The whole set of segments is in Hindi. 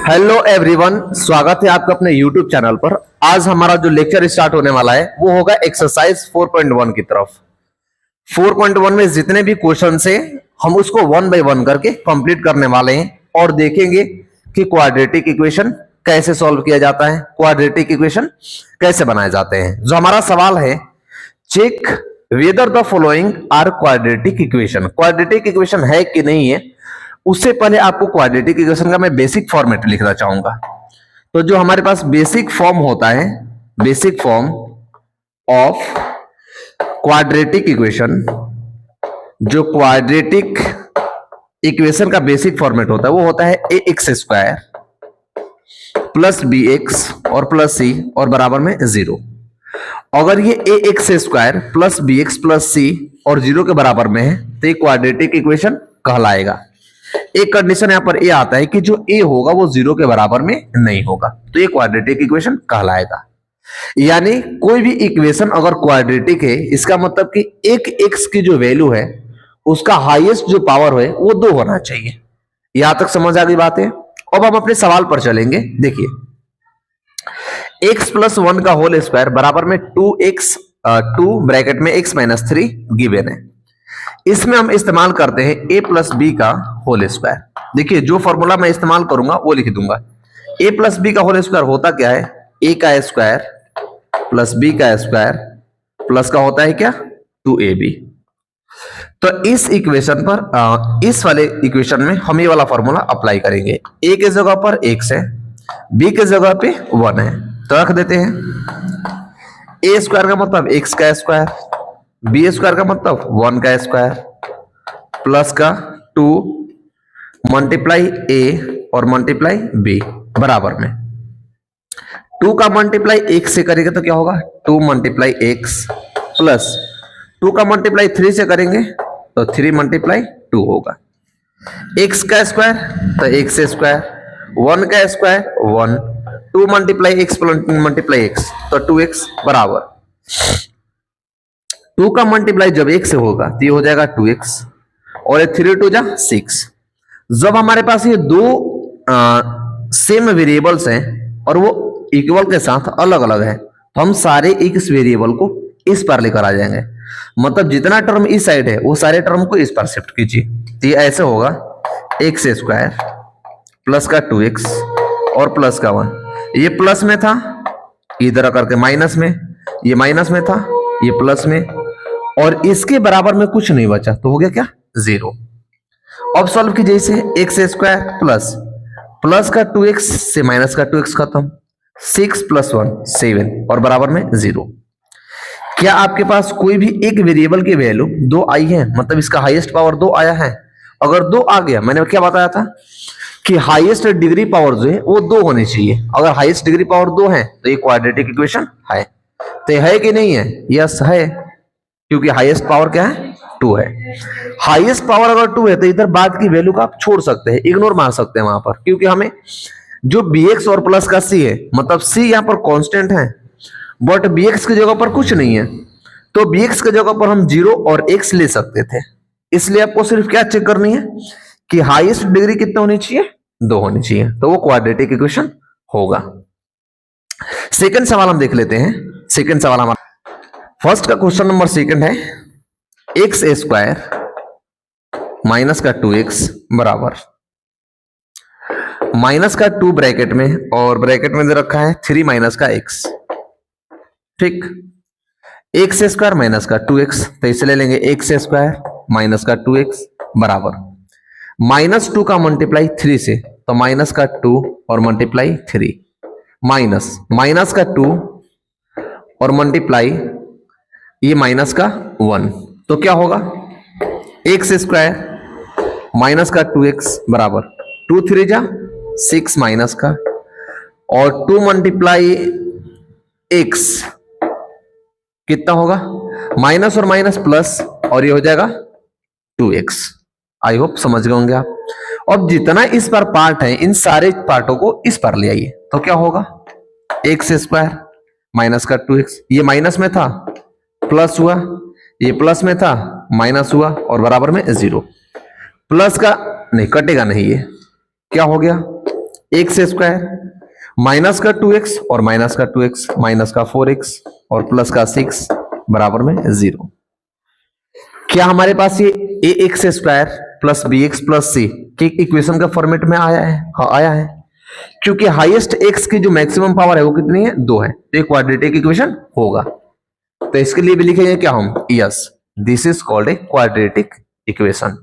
हेलो एवरीवन, स्वागत है आपका अपने यूट्यूब चैनल पर। आज हमारा जो लेक्चर स्टार्ट होने वाला है वो होगा एक्सरसाइज 4.1 की तरफ। 4.1 में जितने भी क्वेश्चन है हम उसको वन बाय वन करके कंप्लीट करने वाले हैं और देखेंगे कि क्वाड्रेटिक इक्वेशन कैसे सॉल्व किया जाता है, क्वाड्रेटिक इक्वेशन कैसे बनाए जाते हैं। जो हमारा सवाल है, check whether the following are quadratic equation. Quadratic equation है कि नहीं है, उससे पहले आपको क्वाड्रेटिक इक्वेशन का मैं बेसिक फॉर्मेट लिखना चाहूंगा। तो जो हमारे पास बेसिक फॉर्म होता है, basic form of quadratic equation, जो क्वाड्रेटिक इक्वेशन का बेसिक फॉर्मेट होता है वो होता है a x square plus b x और प्लस सी और बराबर में 0। अगर ये a x square plus b x plus c और 0 के बराबर में है तो ये क्वाड्रेटिक इक्वेशन कहलाएगा। एक कंडीशन यहां पर ये आता है कि जो ए होगा वो 0 के बराबर में नहीं होगा, तो ये क्वाड्रेटिक इक्वेशन कहलाएगा। यानी कोई भी इक्वेशन अगर क्वाड्रेटिक है, इसका मतलब कि एक एक्स की जो वैल्यू है उसका हाईएस्ट जो पावर है वो 2 होना चाहिए। यहां तक समझ आ गई बात है। अब हम अपने सवाल पर चलेंगे। देखिए, x प्लस 1 का होल स्क्वायर बराबर में 2x 2 ब्रैकेट में x माइनस 3 गिवन है। इसमें हम इस्तेमाल करते हैं a प्लस बी का होल स्क्वायर। देखिए, जो फॉर्मूला मैं इस्तेमाल करूंगा वो लिख दूंगा। a प्लस बी का होल स्क्वायर होता क्या है, a का स्क्वायर प्लस b का स्क्वायर प्लस का होता है क्या 2ab। तो इस इक्वेशन पर इस वाले इक्वेशन में हम ये वाला फॉर्मूला अप्लाई करेंगे। a के जगह पर x है, b के जगह पे 1 है, तो रख देते हैं। a स्क्वायर का मतलब x का स्क्वायर, बी स्क्वायर का मतलब 1 का स्क्वायर प्लस का 2 मल्टीप्लाई ए और मल्टीप्लाई बी बराबर में 2 का मल्टीप्लाई x से करेंगे तो क्या होगा 2 मल्टीप्लाई x प्लस 2 का मल्टीप्लाई 3 से करेंगे तो 3 मल्टीप्लाई 2 होगा। x का स्क्वायर तो x स्क्वायर, 1 का square 1, 2 multiply x multiply x तो 2x बराबर 2 का मल्टीप्लाई जब 1 से होगा तो ये हो जाएगा 2x और ये 3 2 जा 6। जब हमारे पास ये दो सेम वेरिएबल्स हैं और वो इक्वल के साथ अलग अलग है तो हम सारे इस वेरिएबल को इस पर लेकर आ जाएंगे। मतलब जितना टर्म इस साइड है वो सारे टर्म को इस पर शिफ्ट कीजिए। तो ये ऐसे होगा x स्क्वायर प्लस का 2x और प्लस का 1। ये प्लस में था, इधर करके माइनस में, ये माइनस में था, ये प्लस में, और इसके बराबर में कुछ नहीं बचा तो हो गया क्या 0। अब सॉल्व कीजिए इसे, एक्स स्क्वायर प्लस प्लस का 2x से माइनस का 2x खत्म, 6 प्लस 1 7 और बराबर में 0। क्या आपके पास कोई भी एक वेरिएबल की वैल्यू 2 आई है, मतलब इसका हाईएस्ट पावर 2 आया है? अगर 2 आ गया, मैंने क्या बताया था कि हाईएस्ट डिग्री पावर जो है वो 2 होनी चाहिए। अगर हाईएस्ट डिग्री पावर 2 है तो ये क्वाड्रेटिक इक्वेशन है। तो है कि नहीं है? यस है, क्योंकि हाईएस्ट पावर क्या है 2 है। हाईएस्ट पावर अगर 2 है तो इधर बाद की वैल्यू का आप छोड़ सकते हैं, इग्नोर मार सकते हैं वहां पर, क्योंकि हमें जो bx और प्लस का c है, मतलब c यहां पर कांस्टेंट है बट bx की जगह पर कुछ नहीं है, तो bx की जगह पर हम 0 और x ले सकते थे। इसलिए आपको सिर्फ क्या चेक करनी है कि हाईएस्ट डिग्री कितनी होनी चाहिए 2 होनी चाहिए, तो वो क्वाड्रेटिक इक्वेशन होगा। सेकंड सवाल हम देख लेते हैं। सेकंड सवाल हमारा, फर्स्ट का क्वेश्चन नंबर सेकंड है एक्स स्क्वायर माइनस का 2x बराबर माइनस का 2 ब्रैकेट में और ब्रैकेट में दे रखा है 3 माइनस का x। ठीक, एक्स स्क्वायर माइनस का 2x, तो इसे ले लेंगे एक्स स्क्वायर माइनस का 2x बराबर माइनस 2 का मल्टीप्लाई 3 से तो माइनस का 2 और मल्टीप्लाई 3 माइनस माइनस का 2 और मल्टीप्लाई ये माइनस का 1, तो क्या होगा एक्स स्क्वायर माइनस का 2x बराबर 2 3 जा 6 माइनस का और 2 मल्टीप्लाई x कितना होगा माइनस और माइनस प्लस और ये हो जाएगा 2x। आई होप समझ गए होंगे आप। अब जितना इस पर पार्ट है इन सारे पार्टों को इस पर ले आइए तो क्या होगा एक्स स्क्वायर माइनस का 2x, ये माइनस में था प्लस हुआ, ये प्लस में था माइनस हुआ और बराबर में 0। प्लस का नहीं कटेगा नहीं, ये क्या हो गया एक्स स्क्वायर माइनस का 2x और माइनस का 2x माइनस का 4x और प्लस का 6 बराबर में 0। क्या हमारे पास ये a x square plus b x plus c के इक्वेशन का फॉर्मेट में आया है? हाँ आया है, क्योंकि हाईएस्ट एक्स की जो मैक्सिमम पावर है वो कितनी है? 2 है, तो एक क्वाड्रेटिक इक्वेशन होगा। तो इसके लिए भी लिखेंगे क्या हम? Yes, this is called a quadratic equation.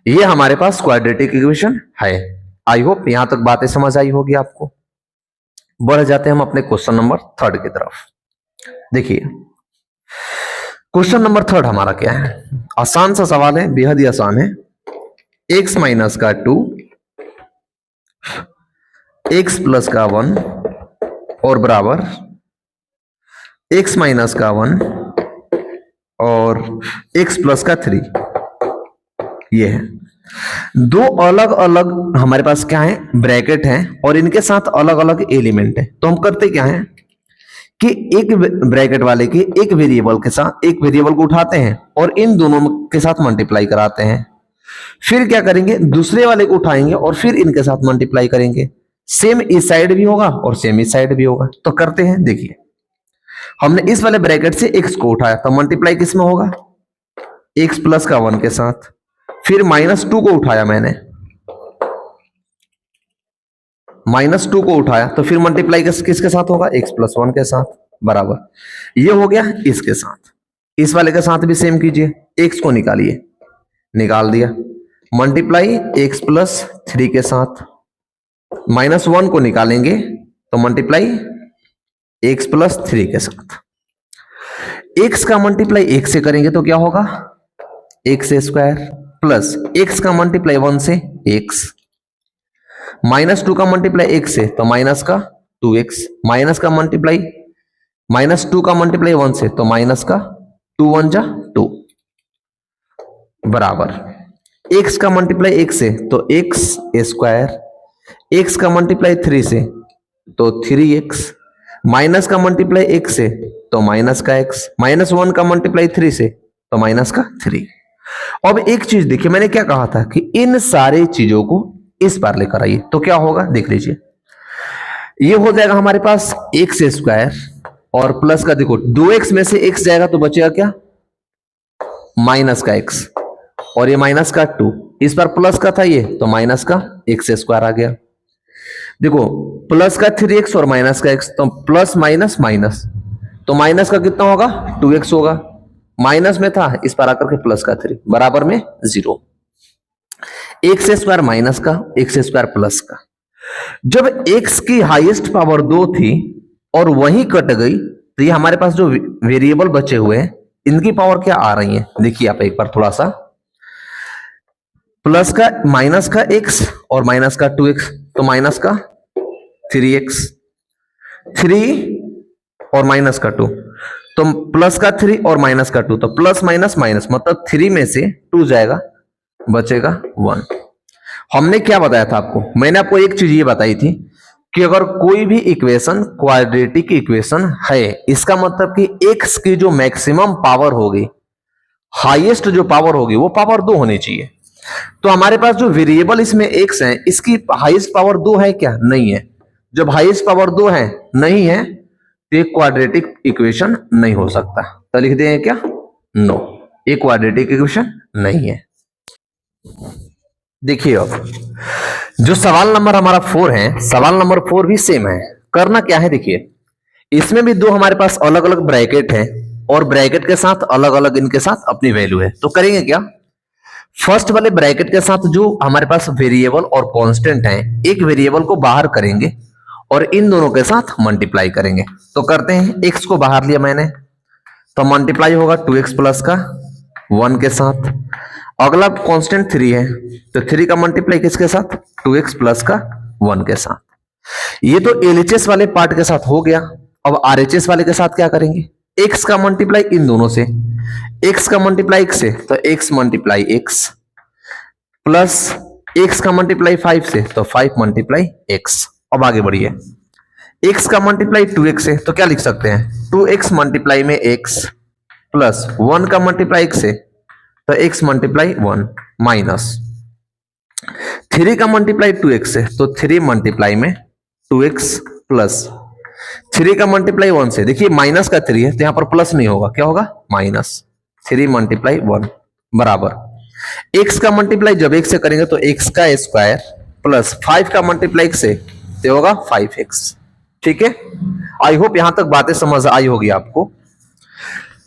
ये हमारे पास क्वाड्रेटिक इक्वेशन है। आई होप यहां तक बातें समझ आई होगी आपको। बढ़ जाते हैं हम अपने क्वेश्चन नंबर 3 की तरफ। देखिए क्वेश्चन नंबर 3 हमारा क्या है? आसान सा सवाल है, बेहद ही आसान है। x माइनस का 2, x प्लस का 1 और बराबर x माइनस का 1 और x प्लस का 3। ये है दो अलग अलग हमारे पास क्या है? ब्रैकेट है और इनके साथ अलग अलग एलिमेंट है। तो हम करते क्या है कि एक ब्रैकेट वाले के एक वेरिएबल के साथ एक वेरिएबल को उठाते हैं और इन दोनों के साथ मल्टीप्लाई कराते हैं। फिर क्या करेंगे? दूसरे वाले को उठाएंगे और फिर इनके साथ मल्टीप्लाई करेंगे। सेम इस साइड भी होगा और सेम इस साइड भी होगा। तो करते हैं, देखिए हमने इस वाले ब्रैकेट से x को उठाया तो मल्टीप्लाई किस में होगा? x प्लस का 1 के साथ। फिर -2 को उठाया मैंने, -2 को उठाया तो फिर मल्टीप्लाई किसके साथ होगा? x प्लस 1 के साथ बराबर। ये हो गया इसके साथ। इस वाले के साथ भी सेम कीजिए, x को निकालिए, निकाल दिया, मल्टीप्लाई x प्लस 3 के साथ। -1 को निकालेंगे तो मल्टीप्लाई x प्लस 3 के साथ। x का मल्टीप्लाई 1 से करेंगे तो क्या होगा? x स्क्वायर प्लस x का मल्टीप्लाई 1 से x, -2 का मल्टीप्लाई 1 से तो माइनस का 2x, माइनस का मल्टीप्लाई -2 का मल्टीप्लाई 1 से तो माइनस का 2 1 जा 2 बराबर x का मल्टीप्लाई 1 से तो x स्क्वायर, x का मल्टीप्लाई 3 से तो 3x, माइनस का मल्टीप्लाई 1 से तो माइनस का x, -1 का मल्टीप्लाई 3 से तो माइनस का 3। अब एक चीज देखिए, मैंने क्या कहा था कि इन सारी चीजों को इस बार लेकर आइए तो क्या होगा? देख लीजिए, ये हो जाएगा हमारे पास x स्क्वायर और प्लस का देखो 2x में से x जाएगा तो बचेगा क्या? माइनस का x और ये माइनस का 2, इस बार प्लस का था ये तो माइनस का x स्क्वायर आ गया। देखो प्लस का 3x और माइनस का x तो प्लस माइनस माइनस, तो माइनस का कितना होगा? 2x होगा, माइनस में था इस पर आकर के प्लस का 3 बराबर में 0। x स्क्वायर माइनस का, x स्क्वायर प्लस का। जब x की हाईएस्ट पावर 2 थी और वही कट गई तो ये हमारे पास जो वेरिएबल बचे हुए हैं इनकी पावर क्या आ रही है? देखिए आप एक बार थोड़ा सा, प्लस का माइनस का x और माइनस का 2x तो माइनस का 3x, 3 और माइनस का 2 तो प्लस का 3 और माइनस का 2 तो प्लस माइनस माइनस, मतलब 3 में से 2 जाएगा, बचेगा 1। हमने क्या बताया था आपको? मैंने आपको एक चीज ये बताई थी कि अगर कोई भी इक्वेशन क्वाड्रेटिक इक्वेशन है, इसका मतलब कि x की जो मैक्सिमम पावर होगी, हाईएस्ट जो पावर होगी वो पावर 2 होनी चाहिए। तो हमारे पास जो वेरिएबल इसमें x है, इसकी हाईएस्ट पावर 2 है क्या? नहीं है। जब हाईएस्ट पावर 2 है नहीं है तो एक क्वाड्रेटिक इक्वेशन नहीं हो सकता। तो लिख देंगे क्या? नो, एक क्वाड्रेटिक इक्वेशन नहीं है। देखिए अब जो सवाल नंबर हमारा 4 है, सवाल नंबर 4 भी सेम है। करना क्या है? देखिए इसमें भी दो हमारे पास अलग अलग ब्रैकेट है और ब्रैकेट के साथ अलग अलग इनके साथ अपनी वैल्यू है। तो करेंगे क्या? फर्स्ट वाले ब्रैकेट के साथ जो हमारे पास वेरिएबल और कांस्टेंट है, एक वेरिएबल को बाहर करेंगे और इन दोनों के साथ मल्टीप्लाई करेंगे। तो करते हैं, x को बाहर लिया मैंने तो मल्टीप्लाई होगा 2x प्लस का 1 के साथ। अगला कांस्टेंट 3 है तो 3 का मल्टीप्लाई किसके साथ? 2x प्लस का 1 के साथ। ये तो LHS वाले पार्ट के साथ हो गया। अब RHS वाले के साथ क्या करेंगे? x का मल्टीप्लाई इन दोनों से, x का मल्टीप्लाई x से तो x multiply x plus x का मल्टीप्लाई 5 से तो 5 मल्टीप्लाई x। अब आगे बढ़िए, x का मल्टीप्लाई 2x से तो क्या लिख सकते हैं? 2x मल्टीप्लाई में x प्लस 1 का मल्टीप्लाई x से तो x मल्टीप्लाई 1 माइनस 3 का मल्टीप्लाई 2x से, तो 3 मल्टीप्लाई में 2x प्लस 3 का मल्टीप्लाई 1 से, देखिए माइनस का 3 है तो यहां पर प्लस नहीं होगा, क्या होगा माइनस 3 मल्टीप्लाई 1 बराबर x का मल्टीप्लाई जब x से करेंगे तो x का स्क्वायर प्लस 5 का मल्टीप्लाई x से तो होगा 5x। ठीक है, आई होप यहां तक बातें समझ आई होगी आपको।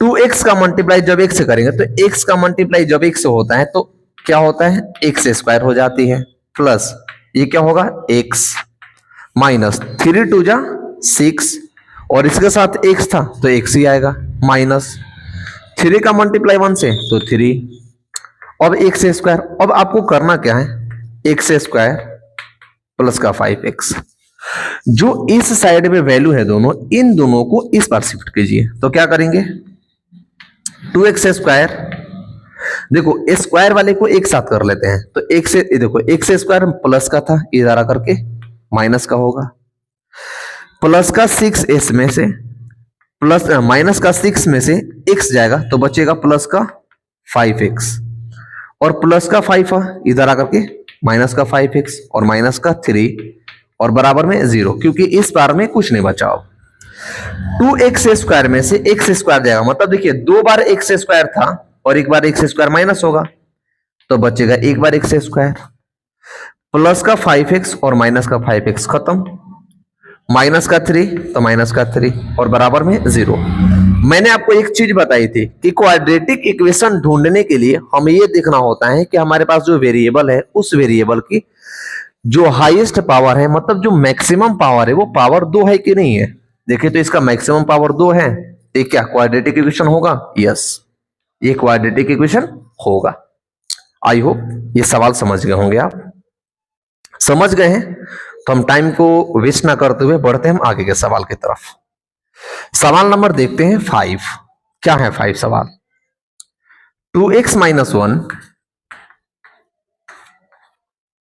2x का मल्टीप्लाई जब x से करेंगे तो x का मल्टीप्लाई जब x से होता है तो क्या होता है x स्क्वायर हो जाती है, प्लस ये क्या होगा x माइनस 3 2 जा 6 और इसके साथ x था तो x ही आएगा, माइनस 3 का मल्टीप्लाई 1 से तो 3, अब x स्क्वायर। अब आपको करना क्या है, x स्क्वायर प्लस का 5x, जो इस साइड में वैल्यू है दोनों, इन दोनों को इस पर शिफ्ट कीजिए तो क्या करेंगे 2x स्क्वायर, देखो स्क्वायर वाले को एक साथ कर लेते हैं तो एक से देखो x स्क्वायर प्लस का था इधर आकर के माइनस का होगा, प्लस का 6 में से प्लस माइनस का 6 में से x जाएगा तो बचेगा प्लस का 5x और प्लस का 5 इधर आकर के माइनस का 5x और माइनस का 3 और बराबर में 0, क्योंकि इस बार में कुछ नहीं बचा। 2x स्क्वायर में से x स्क्वायर जाएगा, मतलब देखिए 2 बार x स्क्वायर था और एक बार x स्क्वायर माइनस होगा तो बचेगा एक बार x स्क्वायर, प्लस का 5x और माइनस का 5x खत्म, माइनस का 3 तो माइनस का 3 और बराबर में 0। मैंने आपको एक चीज बताई थी कि क्वाड्रेटिक इक्वेशन ढूंढने के लिए हमें यह देखना होता है कि हमारे पास जो वेरिएबल है उस वेरिएबल की जो हाईएस्ट पावर है, मतलब जो मैक्सिमम पावर है वो पावर 2 है कि नहीं है। देखिए तो इसका मैक्सिमम पावर 2 है, ये क्या क्वाड्रेटिक इक्वेशन होगा, यस ये क्वाड्रेटिक इक्वेशन होगा। आई होप ये सवाल समझ गए होंगे, आप समझ गए हैं तो हम टाइम को वेस्ट ना करते हुए बढ़ते हैं हम आगे के सवाल की तरफ। सवाल नंबर देखते हैं 5। क्या है 5 सवाल, 2x माइनस 1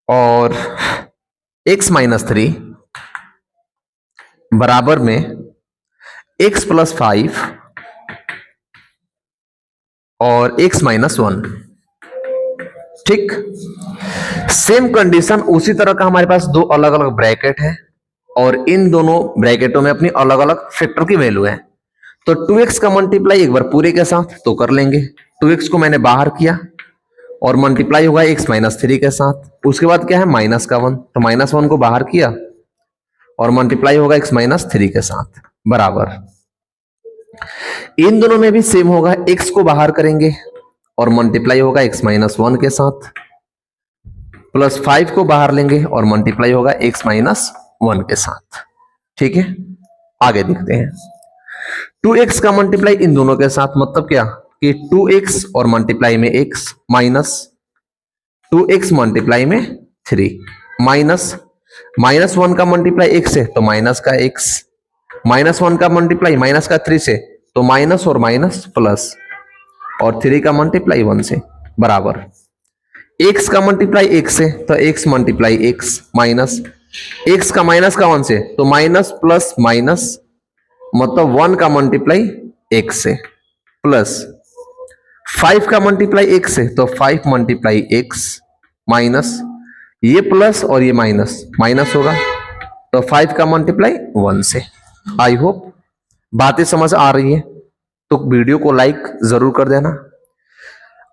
और x माइनस 3 बराबर में x प्लस 5 और x माइनस 1। ठीक, सेम कंडीशन उसी तरह का हमारे पास दो अलग अलग ब्रैकेट है और इन दोनों ब्रैकेटों में अपनी अलग अलग फैक्टर की वैल्यू है। तो 2x का मल्टीप्लाई एक बार पूरे के साथ तो कर लेंगे, 2x को मैंने बाहर किया और मल्टीप्लाई होगा x माइनस 3 के साथ। उसके बाद क्या है माइनस का 1, तो माइनस 1 को बाहर किया और मल्टीप्लाई होगा x माइनस 3 के साथ बराबर, इन दोनों में भी सेम होगा, x को बाहर करेंगे और मल्टीप्लाई होगा x माइनस 1 के साथ, प्लस 5 को बाहर लेंगे और मल्टीप्लाई होगा x माइनस 1 के साथ। ठीक है, आगे देखते हैं 2x का मल्टीप्लाई इन दोनों के साथ, मतलब क्या कि 2x और मल्टीप्लाई में x माइनस 2x मल्टीप्लाई में 3 माइनस माइनस 1 का मल्टीप्लाई x से तो माइनस का x, माइनस 1 का मल्टीप्लाई माइनस का 3 से तो माइनस और माइनस प्लस और 3 का मल्टीप्लाई 1 से बराबर, x का मल्टीप्लाई x से तो x multiply x minus x का माइनस का 1 से तो माइनस प्लस माइनस, मतलब 1 का मल्टीप्लाई x से प्लस 5 का मल्टीप्लाई x से तो 5 मल्टीप्लाई x माइनस ये प्लस और ये माइनस माइनस होगा तो 5 का मल्टीप्लाई 1 से। आई होप बातें समझ आ रही है, तो वीडियो को लाइक जरूर कर देना।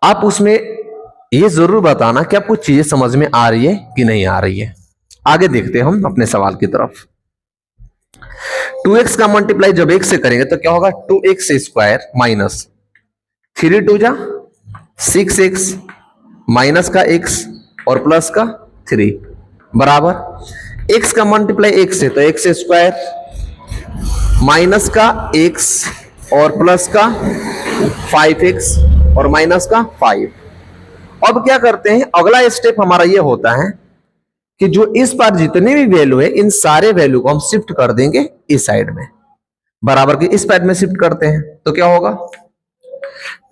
आप उसमें ये जरूर बताना कि आपको चीजें समझ में आ रही है कि नहीं आ रही है। आगे देखते हैं हम अपने सवाल की तरफ। 2x का मल्टीप्लाई जब x से करेंगे तो क्या होगा 2x स्क्वायर माइनस 3 2 जा 6x माइनस का x और प्लस का 3 बराबर, x का मल्टीप्लाई x से तो x स्क्वायर माइनस का x और प्लस का 5x और माइनस का 5। अब क्या करते हैं, अगला स्टेप हमारा ये होता है कि जो इस बार जितने भी वैल्यू है इन सारे वैल्यू को हम शिफ्ट कर देंगे इस साइड में, बराबर के इस साइड में शिफ्ट करते हैं तो क्या होगा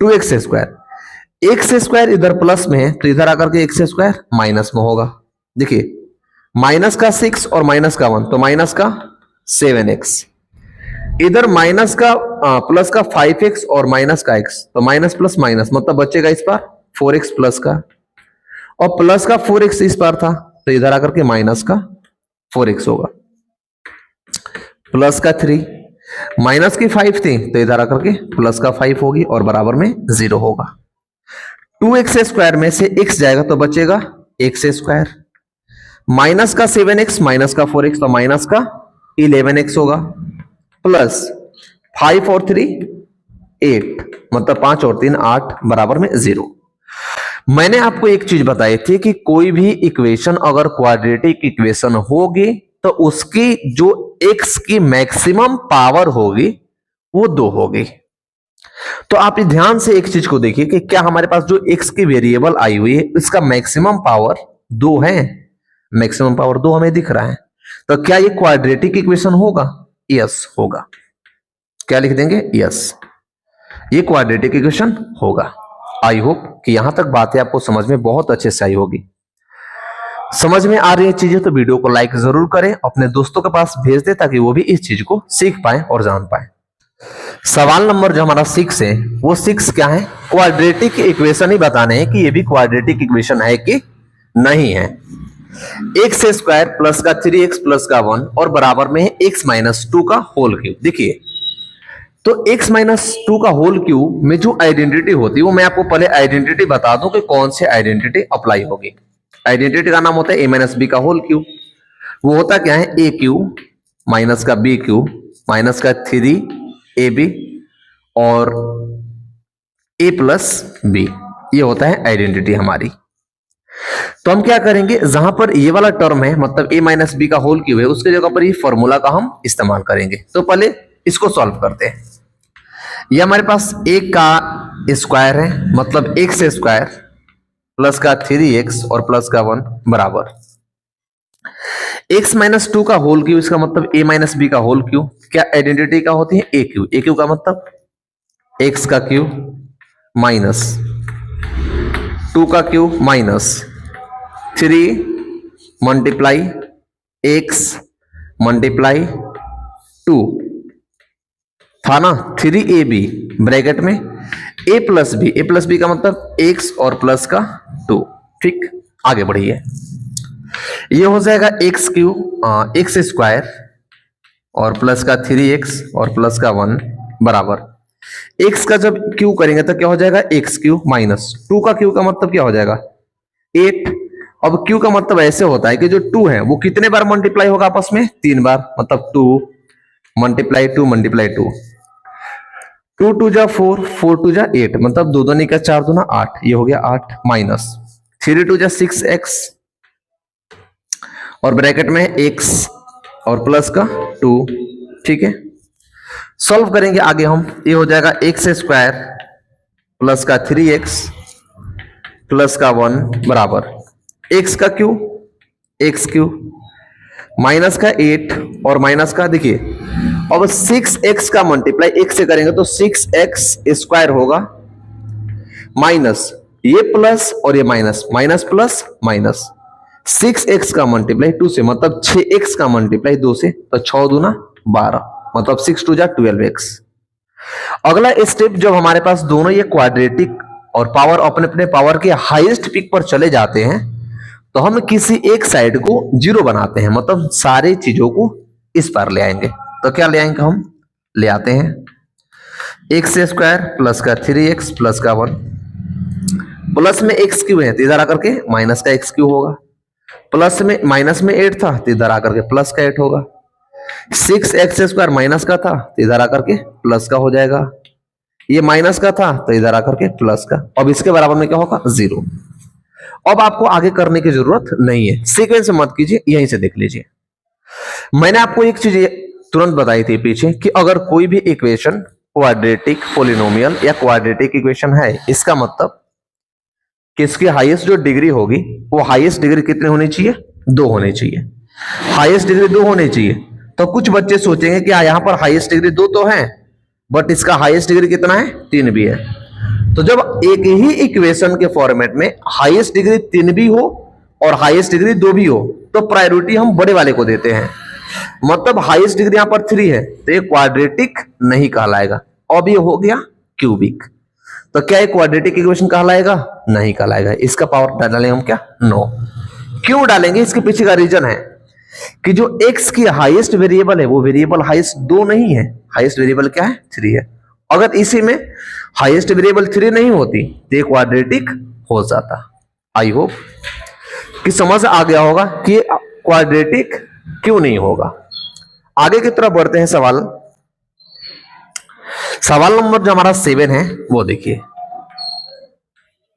2x स्क्वायर, x स्क्वायर इधर प्लस में है तो इधर आकर के x स्क्वायर माइनस में होगा। देखिए माइनस का 6 और माइनस का 1 तो माइनस का 7x, इधर माइनस का प्लस का 5x और माइनस का x तो माइनस प्लस माइनस, मतलब बचेगा इस बार 4x प्लस का, और प्लस का 4x इस बार था तो इधर आकर के माइनस का 4x होगा, प्लस का 3, माइनस की 5 थी तो इधर आकर के प्लस का 5 होगी और बराबर में 0 होगा। 2x स्क्वायर में से x जाएगा तो बचेगा x स्क्वायर, माइनस का 7x माइनस का 4x तो माइनस का 11x होगा, प्लस 5 और 3 8, मतलब 5 और 3 8 बराबर में 0। मैंने आपको एक चीज बताई थी कि कोई भी इक्वेशन अगर क्वाड्रेटिक इक्वेशन होगी तो उसकी जो x की मैक्सिमम पावर होगी वो 2 होगी। तो आप ध्यान से एक चीज को देखिए कि क्या हमारे पास जो x की वेरिएबल आई हुई है इसका मैक्सिमम पावर 2 है, मैक्सिमम पावर 2 हमें दिख रहा है, तो क्या ये क्वाड्रेटिक इक्वेशन होगा? यस होगा। क्या लिख देंगे? यस, ये क्वाड्रेटिक इक्वेशन होगा। आई होप कि यहां तक बातें आपको समझ में बहुत अच्छे से आई होगी। समझ में आ रही है चीजें तो वीडियो को लाइक जरूर करें, अपने दोस्तों के पास भेज दे ताकि वो भी इस चीज को सीख पाए और जान पाए। सवाल नंबर जो हमारा 6 है वो 6 क्या है? क्वाड्रेटिक इक्वेशन ही बताने हैं कि ये भी क्वाड्रेटिक इक्वेशन है कि नहीं है। एक्स स्क्वायर प्लस का 3x प्लस का 1 और बराबर में है x माइनस 2 का होल क्यूब। देखिए तो x माइनस 2 का होल क्यूब में जो आइडेंटिटी होती है वो मैं आपको पहले आइडेंटिटी बता दूं कि कौन से आइडेंटिटी अप्लाई होगी। आइडेंटिटी का नाम होता है a माइनस बी का होल क्यूब। वो होता क्या है? a क्यूब माइनस का b क्यूब माइनस का 3ab और a प्लस b, ये होता है आइडेंटिटी हमारी। तो हम क्या करेंगे, जहां पर ये वाला टर्म है मतलब a माइनस बी का होल क्यूब है उसके जगह पर ये फॉर्मूला का हम इस्तेमाल करेंगे। तो पहले इसको सॉल्व करते हैं। ये हमारे पास एक का स्क्वायर है मतलब एक्स स्क्वायर प्लस का 3x और प्लस का 1 बराबर x माइनस 2 का होल क्यूब, इसका मतलब a माइनस बी का होल क्यूब। क्या आइडेंटिटी का होती है? a cube. a क्यूब का मतलब x का क्यूब माइनस 2 का cube minus 3 multiply x multiply 2 था ना, 3ab ब्रैकेट में a प्लस बी का मतलब x और प्लस का 2। ठीक, आगे बढ़िए। ये हो जाएगा एक्स क्यूब एक्स स्क्वायर और प्लस का 3x और प्लस का 1 बराबर x का जब क्यूब करेंगे तो क्या हो जाएगा? एक्स क्यूब माइनस 2 का क्यूब का मतलब क्या हो जाएगा? 8। अब क्यू का मतलब ऐसे होता है कि जो 2 है वो कितने बार मल्टीप्लाई होगा आपस में? 3 बार, मतलब 2 मल्टीप्लाई 2 मल्टीप्लाई 2, 2 2 जा 4, 4 2 जा 8, मतलब 2 2 निकल 4 2 ना 8, ये हो गया 8 माइनस 3 2 जा 6x और ब्रैकेट में x और प्लस का 2। ठीक है, सॉल्व करेंगे आगे हम। ये हो जाएगा एक्स स्क्वायर प्लस का 3x प्लस का 1 बराबर x का क्यूब x क्यूब माइनस का 8 और माइनस का, देखिए अब 6x का मल्टीप्लाई x से करेंगे तो 6x स्क्वायर होगा माइनस ये प्लस और ये minus, minus plus minus 6x का मल्टीप्लाई 2 से मतलब 6x का मल्टीप्लाई 2 से, तो 6 दूना 12 मतलब 6 2 जा 12x। अगला स्टेप जब हमारे पास दोनों ये क्वाड्रेटिक और पावर अपने अपने पावर के हाईएस्ट पिक पर चले जाते हैं तो हम किसी एक साइड को 0 बनाते हैं, मतलब सारी चीजों को इस पर ले आएंगे। तो क्या ले आएंगे? हम ले आते हैं एक्स स्क्वायर प्लस का 3x प्लस का 1 प्लस में एक्स क्यूब है तो इधर आकर के माइनस का एक्स क्यूब होगा, प्लस में माइनस में 8 था तो इधर आकर के प्लस का 8 होगा, 6x स्क्वायर माइनस का था तो इधर आकर के प्लस का हो जाएगा, ये माइनस का था तो इधर आकर के प्लस का। अब इसके बराबर में क्या होगा? 0। अब आपको आगे करने की जरूरत नहीं है, सीक्वेंस मत कीजिए, यहीं से देख लीजिए। मैंने आपको एक चीज तुरंत बताई थी पीछे कि अगर कोई भी इक्वेशन क्वाड्रेटिक पोलिनोमियल या क्वाड्रेटिक इक्वेशन है, इसका मतलब कि इसकी हाईएस्ट जो डिग्री होगी वो हाईएस्ट डिग्री कितने होनी चाहिए? 2 होनी चाहिए। हाईएस्ट डिग्री 2 होनी चाहिए। तो कुछ बच्चे सोचेंगे कि यहां पर हाईएस्ट डिग्री 2 तो है बट इसका हाईएस्ट डिग्री कितना है? 3 भी है। तो जब एक ही इक्वेशन के फॉर्मेट में हाईएस्ट डिग्री 3 भी हो और हाईएस्ट डिग्री 2 भी हो तो प्रायोरिटी हम बड़े वाले को देते हैं, मतलब हाईएस्ट डिग्री यहां पर 3 है तो ये क्वाड्रेटिक नहीं कहलाएगा। अब ये हो गया क्यूबिक, तो क्या ये क्वाड्रेटिक इक्वेशन कहलाएगा? नहीं कहलाएगा। इसका पावर डालेंगे हम क्या? 9। क्यों डालेंगे, इसके पीछे का रीजन है कि जो x की हाईएस्ट वेरिएबल है वो वेरिएबल हाईएस्ट 2 नहीं है, हाईएस्ट वेरिएबल क्या है 3 है। अगर इसी में हाईएस्ट वेरिएबल 3 नहीं होती तो ये क्वाड्रेटिक हो जाता। आई होप कि समझ आ गया होगा कि क्वाड्रेटिक क्यों नहीं होगा। आगे की तरफ बढ़ते हैं। सवाल नंबर जो हमारा 7 है वो देखिए,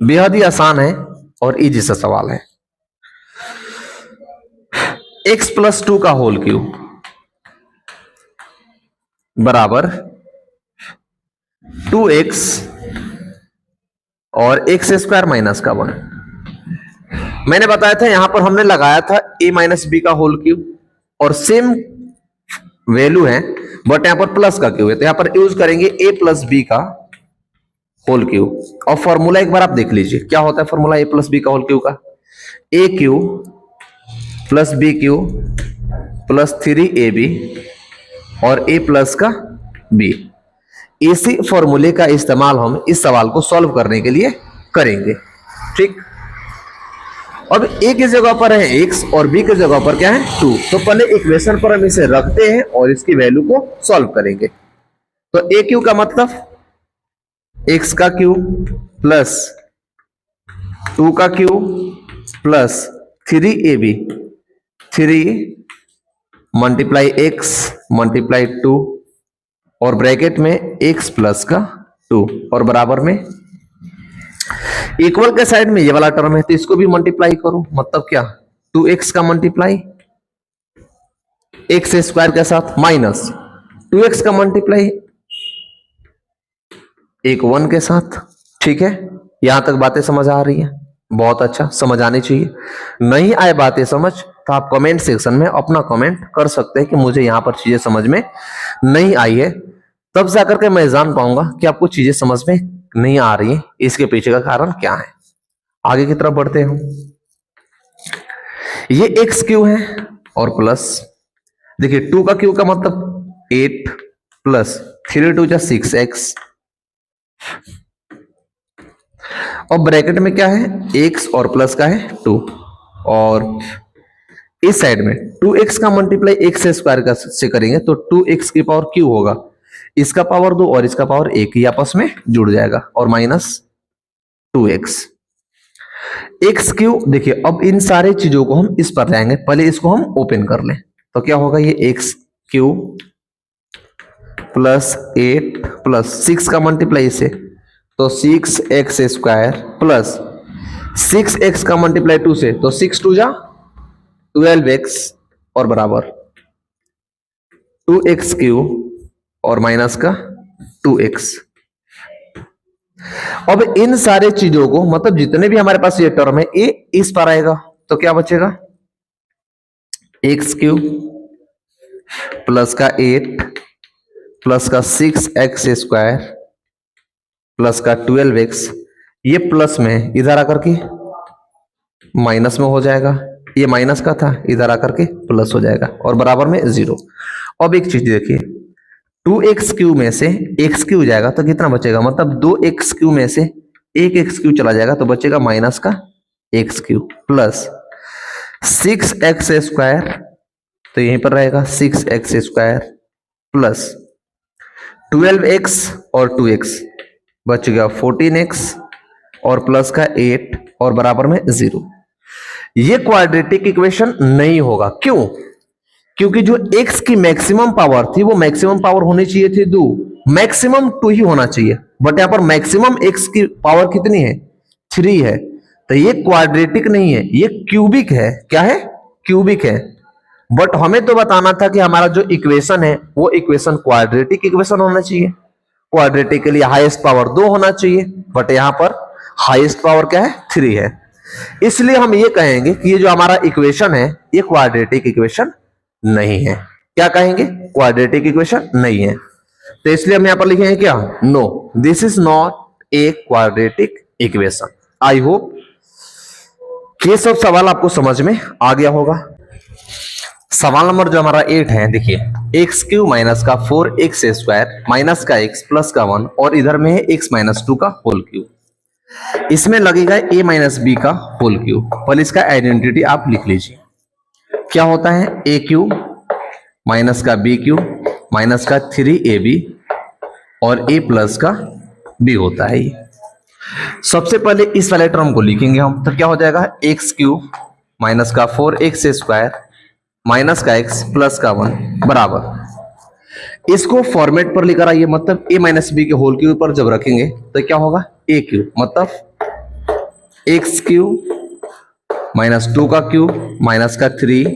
बेहद ही आसान है और इजी सा सवाल है। x+2 का होल क्यूब बराबर 2x और x² माइनस का 1। मैंने बताया था यहां पर हमने लगाया था a माइनस बी का होल क्यूब और सेम वैल्यू है बट यहां पर प्लस का क्यूब है, तो यहां पर यूज करेंगे a प्लस बी का होल क्यूब। और फॉर्मूला एक बार आप देख लीजिए क्या होता है फॉर्मूला a प्लस बी का होल क्यूब का, a cube plus B cube plus 3ab और a प्लस का b। इसी फॉर्मूले का इस्तेमाल हम इस सवाल को सॉल्व करने के लिए करेंगे। ठीक, अब a की जगह पर है x और b की जगह पर क्या है 2, तो पहले इक्वेशन पर हम इसे रखते हैं और इसकी वैल्यू को सॉल्व करेंगे। तो a क्यूब का मतलब x का क्यूब प्लस 2 का cube plus 3ab, 3 multiply x multiply 2 और ब्रैकेट में x प्लस का 2 और बराबर में इक्वल के साइड में ये वाला टर्म है तो इसको भी मल्टीप्लाई करो, मतलब क्या 2x का मल्टीप्लाई x स्क्वायर के साथ माइनस 2x का मल्टीप्लाई एक 1 के साथ। ठीक है, यहां तक बातें समझ आ रही है? बहुत अच्छा, समझ आनी चाहिए। नहीं आए बातें समझ तो आप कमेंट सेक्शन में अपना कमेंट कर सकते हैं कि मुझे यहां पर चीजें समझ में नहीं आई है, तब जाकर के मैं जान पाऊंगा कि आपको चीजें समझ में नहीं आ रही है, इसके पीछे का कारण क्या है। आगे की तरफ बढ़ते हैं। ये एक्स क्यू है और प्लस देखिए 2 का क्यू का मतलब 8 प्लस 3 2 जा 6x और ब्रैकेट में क्या है x और प्लस का है 2 और इस साइड में 2x का मल्टीप्लाई x स्क्वायर का से करेंगे तो 2x की पावर क्यू होगा, इसका पावर 2 और इसका पावर 1 ही आपस में जुड़ जाएगा और माइनस 2x एक्स क्यू। देखिए अब इन सारे चीजों को हम इस पर लाएंगे, पहले इसको हम ओपन कर लें तो क्या होगा ये एक्स क्यू प्लस 8 प्लस 6 का मल्टीप्लाई से तो 6x स्क्वायर प्लस 6x का मल्टीप्लाई 2 से तो 6 2 जा 12x और बराबर 2x क्यू और माइनस का 2x। अब इन सारे चीजों को मतलब जितने भी हमारे पास ये टर्म है ये इस पर आएगा तो क्या बचेगा एक्स क्यू प्लस का 8 प्लस का 6x स्क्वायर प्लस का 12x, ये प्लस में इधर आकर के माइनस में हो जाएगा, ये माइनस का था इधर आकर के प्लस हो जाएगा और बराबर में 0। अब एक चीज देखिए 2x क्यू में से x क्यू जाएगा तो कितना बचेगा, मतलब 2x क्यू में से 1x क्यू चला जाएगा तो बचेगा माइनस का x Q plus 6x square तो यहीं पर रहेगा 6x स्क्वायर प्लस 12x और 2x बच गया 14x और प्लस का 8 और बराबर में 0। ये क्वाड्रेटिक इक्वेशन नहीं होगा। क्यों? क्योंकि जो x की मैक्सिमम पावर थी वो मैक्सिमम पावर होनी चाहिए थी 2, मैक्सिमम 2 ही होना चाहिए, बट यहां पर मैक्सिमम x की पावर कितनी है 3 है, तो ये क्वाड्रेटिक नहीं है, ये क्यूबिक है। क्या है? क्यूबिक है। बट हमें तो बताना था कि हमारा जो इक्वेशन है वो इक्वेशन क्वाड्रेटिक इक्वेशन होना चाहिए, क्वाड्रेटिक के लिए हाईएस्ट पावर 2 होना चाहिए, बट यहां पर हाईएस्ट पावर क्या है 3 है। इसलिए हम ये कहेंगे कि ये जो हमारा इक्वेशन है ये क्वाड्रेटिक इक्वेशन नहीं है। क्या कहेंगे? क्वाड्रेटिक इक्वेशन नहीं है। तो इसलिए हम यहां पर लिखेंगे क्या, no this is not a quadratic equation. I hope ये सब सवाल आपको समझ में आ गया होगा। सवाल नंबर जो हमारा 8 है, देखिए एक्स क्यू माइनस का 4x स्क्वायर माइनस का x प्लस का 1 और इधर में है x माइनस 2 का होल क्यूब। इसमें लगेगा ए माइनस बी का होल क्यूब। पहले इसका आइडेंटिटी आप लिख लीजिए। क्या होता है? ए क्यूब माइनस का बी क्यूब माइनस का 3ab और ए प्लस का बी होता है ये। सबसे पहले इस वाले टर्म को लिखेंगे हम, तो क्या हो जाएगा? एक्स क्यूब माइनस का 4x स्क्वायर माइनस का x प्लस का 1 बराबर। इसको फॉर्मेट पर लेकर आइए, मतलब a माइनस बी के होल क्यूब पर जब रखेंगे तो क्या होगा? a क्यूब मतलब x क्यूब माइनस 2 का क्यूब माइनस का 3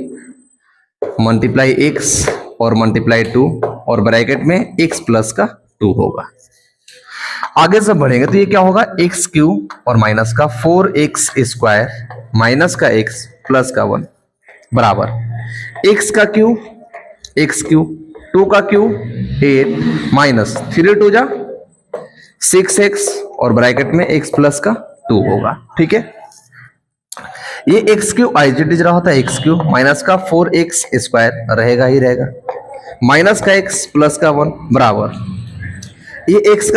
मल्टीप्लाई x और मल्टीप्लाई 2 और ब्रैकेट में x प्लस का 2 होगा। आगे जब बढ़ेंगे तो ये क्या होगा? एक्स क्यूब और माइनस का 4x स्क्वायर माइनस का x प्लस का 1 बराबर x का क्यूब 2 का क्यूब 8 माइनस 3 2 जा 6x और ब्रैकेट में x प्लस का 2 होगा। ठीक है, ये x क्यूब आइडेंटिटी रहा था x क्यूब माइनस का 4x स्क्वायर रहेगा ही रहेगा माइनस का x प्लस का 1 बराबर ये x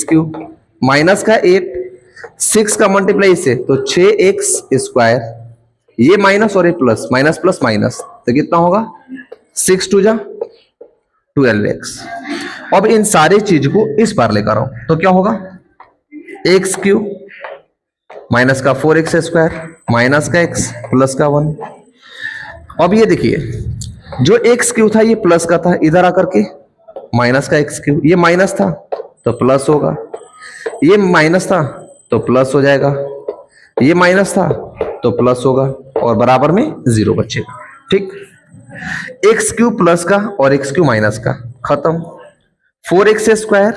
क्यूब माइनस का 8 6 का मल्टीप्लाई से तो 6x स्क्वायर, ये माइनस और ये प्लस, माइनस प्लस माइनस तो कितना होगा? 6 2 जा 12x। अब इन सारी चीज को इस पार लेकर आओ तो क्या होगा? एक्स क्यूब माइनस का 4x स्क्वायर माइनस का x प्लस का 1। अब ये देखिए, जो x क्यूब था ये प्लस का था, इधर आकर के माइनस का x क्यूब, ये माइनस था तो प्लस होगा, ये माइनस था तो प्लस हो जाएगा, ये माइनस था तो प्लस होगा और बराबर में 0 बचेगा। ठीक, एक्स क्यूब प्लस का और एक्स क्यूब माइनस का खत्म। 4x स्क्वायर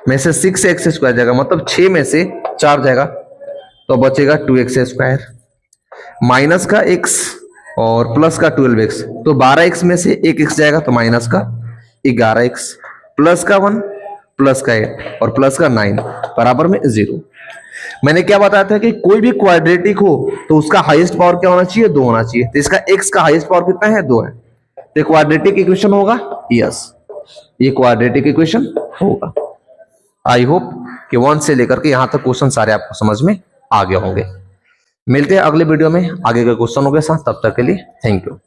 में से 6x स्क्वायर जाएगा, मतलब 6 में से 4 जाएगा तो बचेगा 2x स्क्वायर माइनस का x और प्लस का 12x, तो 12x में से 1x जाएगा तो माइनस का 11x प्लस का 1 प्लस का 8 और प्लस का 9 बराबर में 0। मैंने क्या बताया था कि कोई भी क्वाड्रेटिक हो तो उसका हाईएस्ट पावर क्या होना चाहिए? 2 होना चाहिए। तो इसका x का हाईएस्ट पावर कितना है? 2 है, तो क्वाड्रेटिक इक्वेशन होगा। यस, ये क्वाड्रेटिक इक्वेशन होगा। आई होप कि 1 से लेकर के यहां तक क्वेश्चन सारे आपको समझ में आ गए होंगे। मिलते हैं अगले वीडियो में आगे के क्वेश्चनों के साथ, तब तक के लिए थैंक यू।